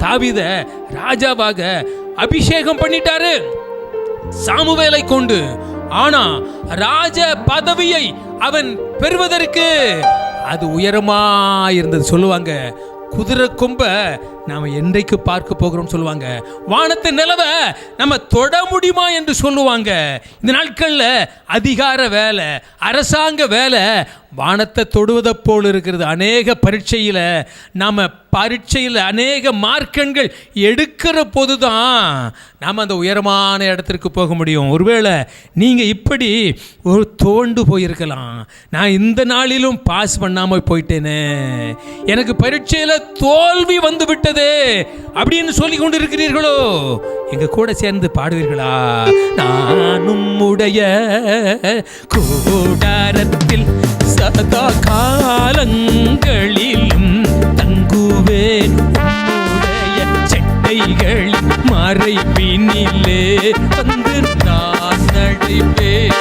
தாவீதை ராஜாவாக அபிஷேகம் பண்ணிட்டாரு சாமுவேலை கொண்டு. ஆனா ராஜ பதவியை அவன் பெறுவதற்கு அது உயரமா இருந்தது. சொல்லுவாங்க, குதிரை கொம்ப நாம என்றைக்கு பார்க்க போகிறோம் சொல்லுவாங்க. வானத்து நிலவை நம்ம தொட முடியுமா என்று சொல்லுவாங்க. இந்த நாட்கள்ல அதிகார வேலை, அரசாங்க வேலை வானத்தை தொடுவதை போல் இருக்கிறது. அநேக பரீட்சையில் அநேக மார்க்கெண்கள் எடுக்கிற போது தான் நாம் அந்த உயரமான இடத்திற்கு போக முடியும். ஒருவேளை நீங்கள் இப்படி ஒரு தோண்டு போயிருக்கலாம், நான் இந்த நாளிலும் பாஸ் பண்ணாமல் போயிட்டேனே, எனக்கு பரீட்சையில் தோல்வி வந்து விட்டதே அப்படின்னு சொல்லி கொண்டு இருக்கிறீர்களோ, எங்க கூட சேர்ந்து பாடுவீர்களா? நானும் உடைய கூடாரத்தில் சதா காலங்களிலும் தங்குவேன், உன்னுடைய செட்டைகளின் மறைவினிலே வந்து நான் நடிப்பேன்.